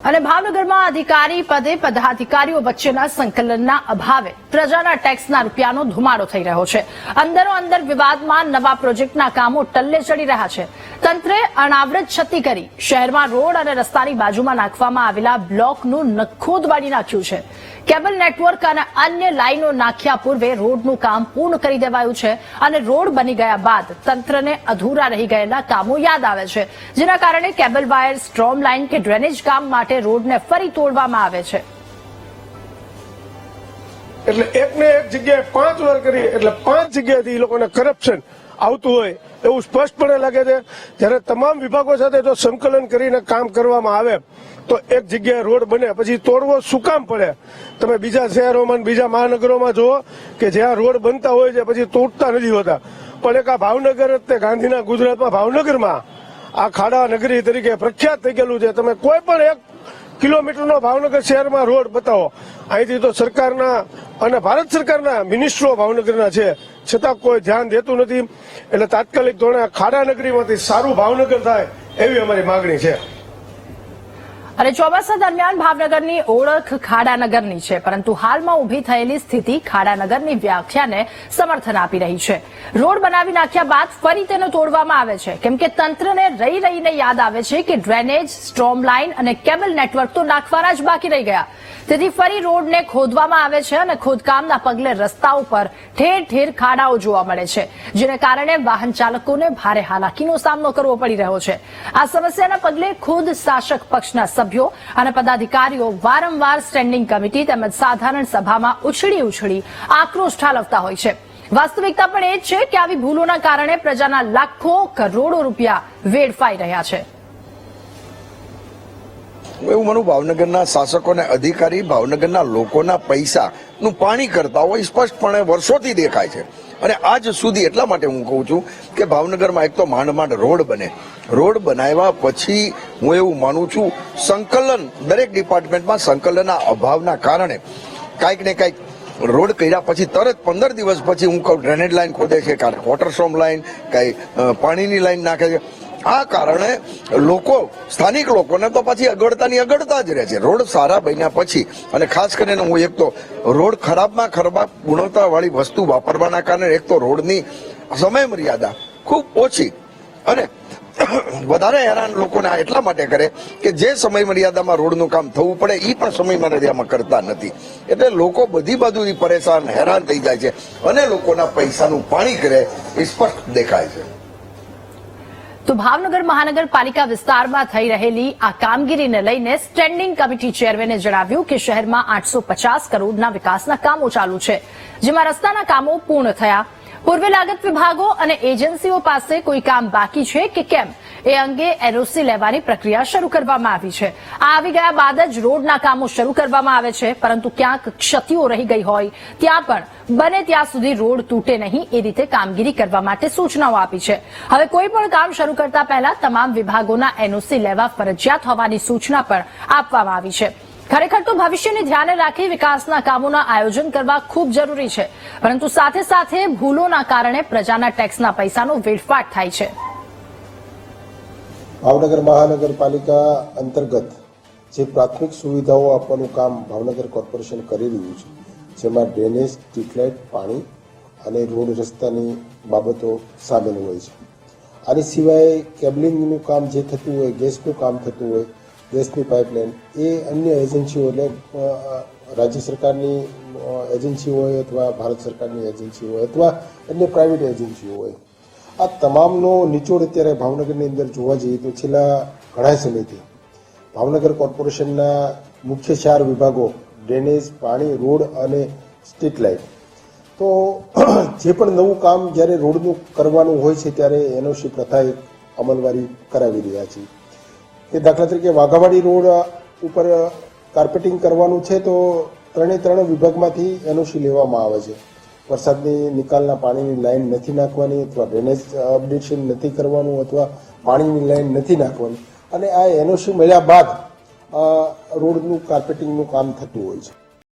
અને ભાવનગરમાં અધિકારી પદે પદાધિકારીઓ વચ્ચેના સંકલનના અભાવે પ્રજાના ટેક્સના રૂપિયાનો ધુમાડો થઈ રહ્યો છે. અંદરો અંદર વિવાદમાં નવા પ્રોજેક્ટના કામો ટલ્લે ચડી રહ્યા છે. તંત્રે અનાવૃત છતી કરી શહેરમાં રોડ અને રસ્તાની બાજુમાં નાખવામાં આવેલા બ્લોકનું નખોદ વાળી નાખ્યું છે. કેબલ નેટવર્ક અને અન્ય લાઇનો નાખ્યા પૂર્વે રોડનું કામ પૂર્ણ કરી દેવાયું છે અને રોડ બની ગયા બાદ તંત્રને અધૂરા રહી ગયેલા કામો યાદ આવે છે, જેના કારણે કેબલ વાયર, સ્ટ્રોમ લાઇન કે ડ્રેનેજ કામ માટે રોડને ફરી તોડવામાં આવે છે. એટલે એકને એક જગ્યાએ 5 વાર કરી એટલે 5 જગ્યાએથી એ લોકોને કરપ્શન આવતું હોય એવું સ્પષ્ટપણે લાગે છે. જ્યારે તમામ વિભાગો સાથે જો સંકલન કરીને કામ કરવામાં આવે તો એક જગ્યાએ રોડ બને, પછી તોડવો શું કામ પડે? તમે બીજા શહેરોમાં બીજા મહાનગરોમાં જુઓ કે જ્યાં રોડ બનતા હોય છે પછી તોડતા નથી હોતા, પણ એક આ ભાવનગર તે ગાંધીના ગુજરાતમાં ભાવનગરમાં આ ખાડા નગરી તરીકે પ્રખ્યાત થઈ ગયેલું છે. તમે કોઈ પણ 1 કિલોમીટરનો ભાવનગર શહેરમાં રોડ બતાવો, અહીંથી તો સરકારના અને ભારત સરકારના મિનિસ્ટરો ભાવનગરના છે, છતાં કોઈ ધ્યાન દેતું નથી. એટલે તાત્કાલિક ધોરણે ખાડા નગરીમાંથી સારું ભાવનગર થાય એવી અમારી માંગણી છે. અને ચોમાસા દરમિયાન ભાવનગરની ઓળખ ખાડાનગરની છે, પરંતુ હાલમાં ઉભી થયેલી સ્થિતિ ખાડાનગરની વ્યાખ્યાને સમર્થન આપી રહી છે. રોડ બનાવી નાખ્યા બાદ ફરી તેને તોડવામાં આવે છે, કેમ કે તંત્રને રહીને યાદ આવે છે કે ડ્રેનેજ, સ્ટ્રોમ લાઇન અને કેબલ નેટવર્ક તો નાખવાના જ બાકી રહી ગયા. તેથી ફરી રોડને ખોદવામાં આવે છે અને ખોદકામના પગલે રસ્તાઓ પર ઠેર ઠેર ખાડાઓ જોવા મળે છે, જેને કારણે વાહન ચાલકોને ભારે હાલાકીનો સામનો કરવો પડી રહ્યો છે. આ સમસ્યાના પગલે ખુદ શાસક પક્ષના સભ્યો અને પદાધિકારીઓ વારંવાર સ્ટેન્ડિંગ કમિટી તેમજ સાધારણ સભામાં ઉછળી આક્રોશ ઠાલવતા હોય છે. વાસ્તવિકતા પણ એ જ છે કે આવી ભૂલોના કારણે પ્રજાના લાખો કરોડો રૂપિયા વેડફાઈ રહ્યા છે. એવું માનું ભાવનગરના શાસકો અને અધિકારી ભાવનગરના લોકોના પૈસાનું પાણી કરતા હોય સ્પષ્ટપણે વર્ષોથી દેખાય છે. અને આજ સુધી એટલા માટે હું કહું છું કે ભાવનગરમાં એક તો માંડ રોડ બને, રોડ બનાવ્યા પછી હું એવું માનું છું સંકલન દરેક ડિપાર્ટમેન્ટમાં સંકલનના અભાવના કારણે કાંઈક ને કાંઈક રોડ કર્યા પછી તરત 15 દિવસ પછી હું કહું ડ્રેનેજ લાઈન ખોદે છે, કાંઈ વોટર સ્ટ્રોમ લાઈન, કાંઈ પાણીની લાઈન નાખે છે. આ કારણે લોકો, સ્થાનિક લોકોને તો પછી અગવડતાની અગવડતા જ રહે છે. રોડ સારા બન્યા પછી અને ખાસ કરીને હું એક તો રોડ ખરાબમાં ખરાબ ગુણવત્તાવાળી વસ્તુ વાપરવાના કારણે એક તો રોડની સમય મર્યાદા ખૂબ ઓછી અને વધારે હેરાન લોકોને એટલા માટે કરે કે જે સમય મર્યાદામાં રોડનું કામ થવું પડે એ પણ સમય મર્યાદામાં કરતા નથી. એટલે લોકો બધી બાજુથી પરેશાન, હેરાન થઈ જાય છે અને લોકોના પૈસાનું પાણી કરે એ સ્પષ્ટ દેખાય છે. તો ભાવનગર મહાનગરપાલિકા વિસ્તારમાં થઈ રહેલી આ કામગીરીને લઈને સ્ટેન્ડિંગ કમિટી ચેરમેને જણાવ્યું કે શહેરમાં 850 કરોડના વિકાસના કામો ચાલુ છે, જેમાં રસ્તાના કામો પૂર્ણ થયા. પૂર્વે લાગત વિભાગો અને એજન્સીઓ પાસે કોઈ કામ બાકી છે કે કેમ એ અંગે એનઓસી લેવાની પ્રક્રિયા શરૂ કરવામાં આવી છે. આ આવી ગયા બાદ જ રોડના કામો શરૂ કરવામાં આવે છે, પરંતુ ક્યાંક ક્ષતિઓ રહી ગઈ હોય ત્યાં પણ બને ત્યાં સુધી રોડ તૂટે નહીં એ રીતે કામગીરી કરવા માટે સૂચનાઓ આપી છે. હવે કોઈ પણ કામ શરૂ કરતા પહેલા તમામ વિભાગોના એનઓસી લેવા ફરજિયાત હોવાની સૂચના પણ આપવામાં આવી છે. ખરેખર તો ભવિષ્યને ધ્યાને રાખી વિકાસના કામોના આયોજન કરવા ખૂબ જરૂરી છે, પરંતુ સાથે સાથે ભૂલોના કારણે પ્રજાના ટેક્સના પૈસાનો વેડફાટ થાય છે. ભાવનગર મહાનગરપાલિકા અંતર્ગત જે પ્રાથમિક સુવિધાઓ આપવાનું કામ ભાવનગર કોર્પોરેશન કરી રહ્યું છે, જેમાં ડ્રેનેજ, સ્ટ્રીટ લાઇટ, પાણી અને રોડ રસ્તાની બાબતો સામેલ હોય છે. આની સિવાય કેબલિંગનું કામ જે થતું હોય, ગેસનું કામ થતું હોય, ગેસની પાઇપલાઇન, એ અન્ય એજન્સીઓ એટલે રાજ્ય સરકારની એજન્સી હોય અથવા ભારત સરકારની એજન્સી હોય અથવા અન્ય પ્રાઇવેટ એજન્સીઓ હોય, આ તમામનો નિચોડ અત્યારે ભાવનગરની અંદર જોવા જઈએ તો છેલ્લા ઘણા સમયથી ભાવનગર કોર્પોરેશનના મુખ્ય 4 વિભાગો ડ્રેનેજ, પાણી, રોડ અને સ્ટ્રીટ લાઇટ, તો જે પણ નવું કામ જ્યારે રોડનું કરવાનું હોય છે ત્યારે એનઓસી પ્રથા અમલવારી કરાવી રહ્યા છે. કે દાખલા તરીકે વાઘાવાડી રોડ ઉપર કાર્પેટિંગ કરવાનું છે તો 3 વિભાગમાંથી એનઓસી લેવામાં આવે છે. વરસાદની નિકાલના પાણીની લાઈન નથી નાખવાની અથવા ડ્રેનેજ અપડેશન નથી કરવાનું અથવા પાણીની લાઈન નથી નાખવાની, અને આ એનઓસી મળ્યા બાદ રોડનું કાર્પેટિંગનું કામ થતું હોય છે.